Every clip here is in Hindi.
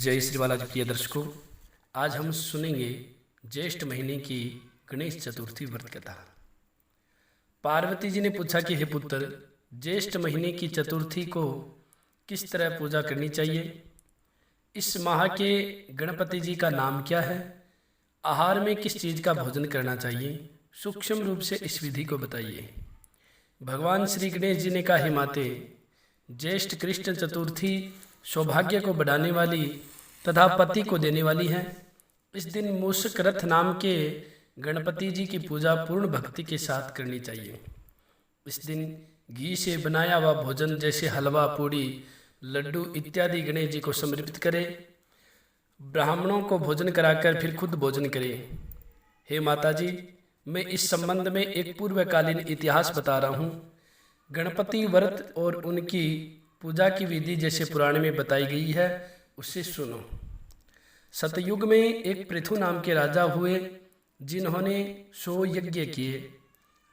जय श्री बालाजी प्रिय दर्शकों, आज हम सुनेंगे ज्येष्ठ महीने की गणेश चतुर्थी व्रत कथा। पार्वती जी ने पूछा कि हे पुत्र, ज्येष्ठ महीने की चतुर्थी को किस तरह पूजा करनी चाहिए? इस माह के गणपति जी का नाम क्या है? आहार में किस चीज़ का भोजन करना चाहिए? सूक्ष्म रूप से इस विधि को बताइए। भगवान श्री गणेश जी ने कहा, हे माते, ज्येष्ठ कृष्ण चतुर्थी सौभाग्य को बढ़ाने वाली तथा पति को देने वाली है। इस दिन मूषक रथ नाम के गणपति जी की पूजा पूर्ण भक्ति के साथ करनी चाहिए। इस दिन घी से बनाया हुआ भोजन जैसे हलवा, पूड़ी, लड्डू इत्यादि गणेश जी को समर्पित करें। ब्राह्मणों को भोजन कराकर फिर खुद भोजन करें। हे माता जी, मैं इस संबंध में एक पूर्वकालीन इतिहास बता रहा हूँ। गणपति व्रत और उनकी पूजा की विधि जैसे पुराण में बताई गई है, उसे सुनो। सतयुग में एक पृथु नाम के राजा हुए, जिन्होंने 100 यज्ञ किए।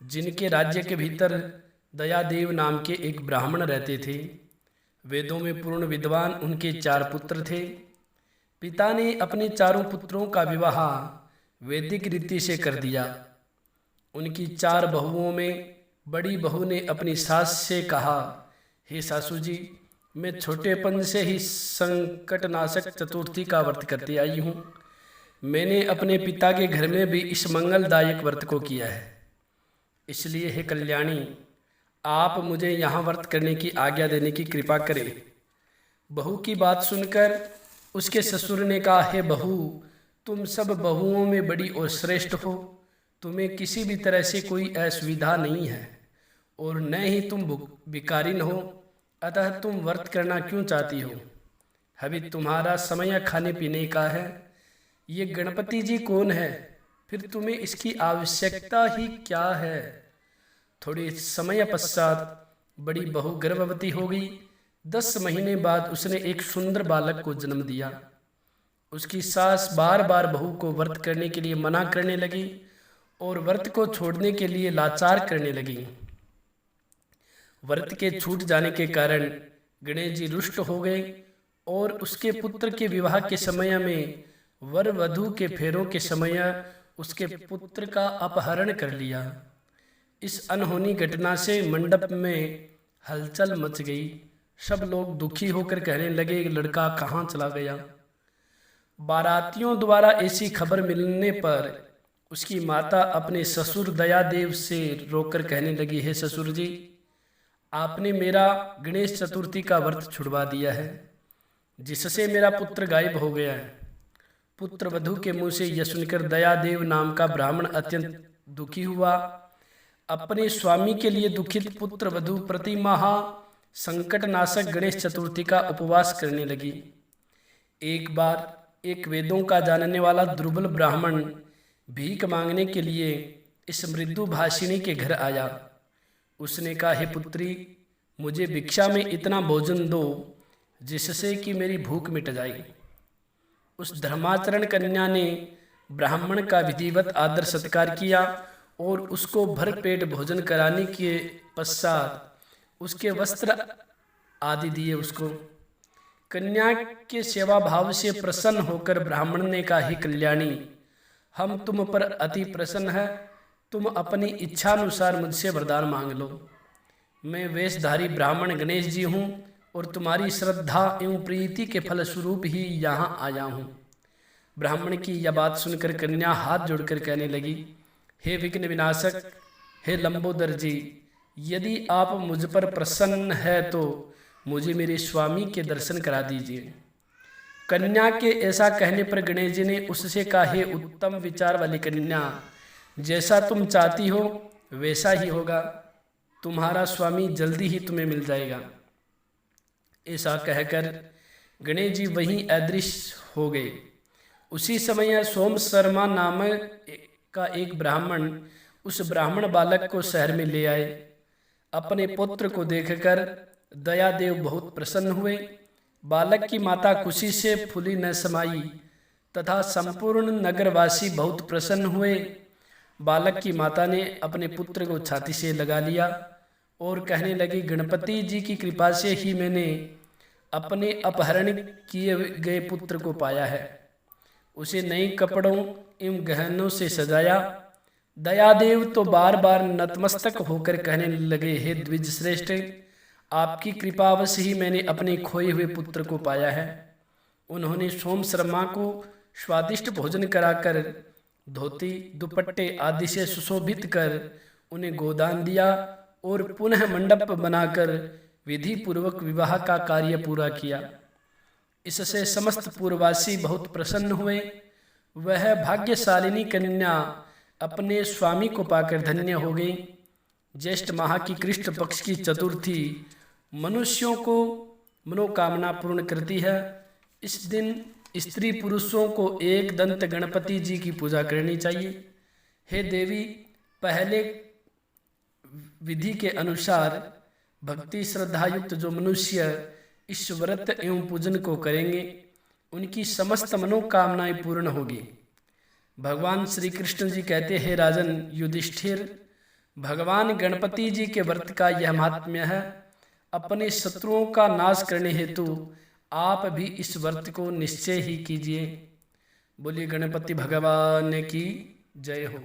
जिनके राज्य के भीतर दयादेव नाम के एक ब्राह्मण रहते थे। वेदों में पूर्ण विद्वान उनके 4 पुत्र थे। पिता ने अपने चारों पुत्रों का विवाह वैदिक रीति से कर दिया। उनकी 4 बहुओं में बड़ी बहू ने अपनी सास से कहा, हे सासू जी, मैं छोटेपन से ही संकटनाशक चतुर्थी का व्रत करती आई हूँ। मैंने अपने पिता के घर में भी इस मंगलदायक व्रत को किया है। इसलिए हे कल्याणी, आप मुझे यहाँ व्रत करने की आज्ञा देने की कृपा करें। बहू की बात सुनकर उसके ससुर ने कहा, हे बहू, तुम सब बहुओं में बड़ी और श्रेष्ठ हो। तुम्हें किसी भी तरह से कोई असुविधा नहीं है और न ही तुम भिखारिन हो, अतः तुम व्रत करना क्यों चाहती हो? अभी तुम्हारा समय खाने पीने का है। ये गणपति जी कौन है? फिर तुम्हें इसकी आवश्यकता ही क्या है? थोड़े समय पश्चात बड़ी बहू गर्भवती हो गई। 10 महीने बाद उसने एक सुंदर बालक को जन्म दिया। उसकी सास बार बार बहू को व्रत करने के लिए मना करने लगी और व्रत को छोड़ने के लिए लाचार करने लगी। व्रत के छूट जाने के कारण गणेश जी रुष्ट हो गए और उसके पुत्र के विवाह के समय में वर वधू के फेरों के समय उसके पुत्र का अपहरण कर लिया। इस अनहोनी घटना से मंडप में हलचल मच गई। सब लोग दुखी होकर कहने लगे, लड़का कहाँ चला गया? बारातियों द्वारा ऐसी खबर मिलने पर उसकी माता अपने ससुर दयादेव से रोकर कहने लगी, हे ससुर जी, आपने मेरा गणेश चतुर्थी का व्रत छुड़वा दिया है, जिससे मेरा पुत्र गायब हो गया है। पुत्र वधू के मुंह से यह सुनकर दयादेव नाम का ब्राह्मण अत्यंत दुखी हुआ। अपने स्वामी के लिए दुखित पुत्र वधू प्रति माह संकटनाशक गणेश चतुर्थी का उपवास करने लगी। एक बार एक वेदों का जानने वाला दुर्बल ब्राह्मण भीख मांगने के लिए इस मृदु भाषिणी के घर आया। उसने कहा, हे पुत्री, मुझे भिक्षा में इतना भोजन दो जिससे कि मेरी भूख मिट जाए। उस धर्माचरण कन्या ने ब्राह्मण का विधिवत आदर सत्कार किया और उसको भरपेट भोजन कराने के पश्चात उसके वस्त्र आदि दिए उसको। कन्या के सेवा भाव से प्रसन्न होकर ब्राह्मण ने कहा, हे कल्याणी, हम तुम पर अति प्रसन्न है। तुम अपनी इच्छानुसार मुझसे वरदान मांग लो। मैं वेशधारी ब्राह्मण गणेश जी हूँ और तुम्हारी श्रद्धा एवं प्रीति के फलस्वरूप ही यहाँ आया हूँ। ब्राह्मण की यह बात सुनकर कन्या हाथ जोड़कर कहने लगी, हे विघ्न विनाशक, हे लंबोदर जी, यदि आप मुझ पर प्रसन्न है तो मुझे मेरे स्वामी के दर्शन करा दीजिए। कन्या के ऐसा कहने पर गणेश जी ने उससे कहा, हे उत्तम विचार वाली कन्या, जैसा तुम चाहती हो वैसा ही होगा। तुम्हारा स्वामी जल्दी ही तुम्हें मिल जाएगा। ऐसा कहकर गणेश जी वहीं अदृश्य हो गए। उसी समय सोम शर्मा नामक का एक ब्राह्मण उस ब्राह्मण बालक को शहर में ले आए। अपने पुत्र को देखकर दयादेव बहुत प्रसन्न हुए। बालक की माता खुशी से फूली न समाई तथा संपूर्ण नगरवासी बहुत प्रसन्न हुए। बालक की माता ने अपने पुत्र को छाती से लगा लिया और कहने लगी, गणपति जी की कृपा से ही मैंने अपने अपहरण किए गए पुत्र को पाया है। उसे नए कपड़ों एवं गहनों से सजाया। दयादेव तो बार बार नतमस्तक होकर कहने लगे, हे द्विज श्रेष्ठ, आपकी कृपावश ही मैंने अपने खोए हुए पुत्र को पाया है। उन्होंने सोम शर्मा को स्वादिष्ट भोजन कराकर धोती दुपट्टे आदि से सुशोभित कर उन्हें गोदान दिया और पुनः मंडप बनाकर विधि पूर्वक विवाह का कार्य पूरा किया। इससे समस्त पूर्ववासी बहुत प्रसन्न हुए। वह भाग्यशालिनी कन्या अपने स्वामी को पाकर धन्य हो गई। ज्येष्ठ माह की कृष्ण पक्ष की चतुर्थी मनुष्यों को मनोकामना पूर्ण करती है। इस दिन स्त्री पुरुषों को एक दंत गणपति जी की पूजा करनी चाहिए। हे देवी, पहले विधि के अनुसार भक्ति श्रद्धायुक्त जो मनुष्य इस व्रत एवं पूजन को करेंगे उनकी समस्त मनोकामनाएं पूर्ण होगी। भगवान श्री कृष्ण जी कहते हैं, राजन युधिष्ठिर, भगवान गणपति जी के व्रत का यह महात्म्य है। अपने शत्रुओं का नाश करने हेतु आप भी इस व्रत को निश्चय ही कीजिए। बोलिए गणपति भगवान की जय हो।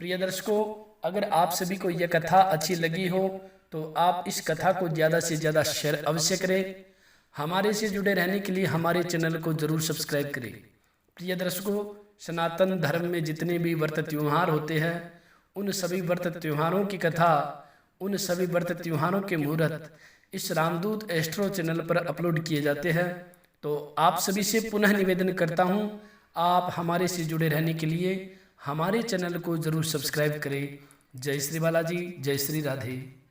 प्रिय दर्शकों, अगर आप सभी को यह कथा अच्छी लगी हो तो आप इस कथा को ज़्यादा से ज़्यादा शेयर अवश्य करें। हमारे से जुड़े रहने के लिए हमारे चैनल को जरूर सब्सक्राइब करें। प्रिय दर्शकों, सनातन धर्म में जितने भी व्रत त्योहार होते हैं उन सभी व्रत त्योहारों की कथा, उन सभी व्रत त्योहारों के मुहूर्त इस रामदूत एस्ट्रो चैनल पर अपलोड किए जाते हैं। तो आप सभी से पुनः निवेदन करता हूं, आप हमारे से जुड़े रहने के लिए हमारे चैनल को जरूर सब्सक्राइब करें। जय श्री बालाजी, जय श्री राधे।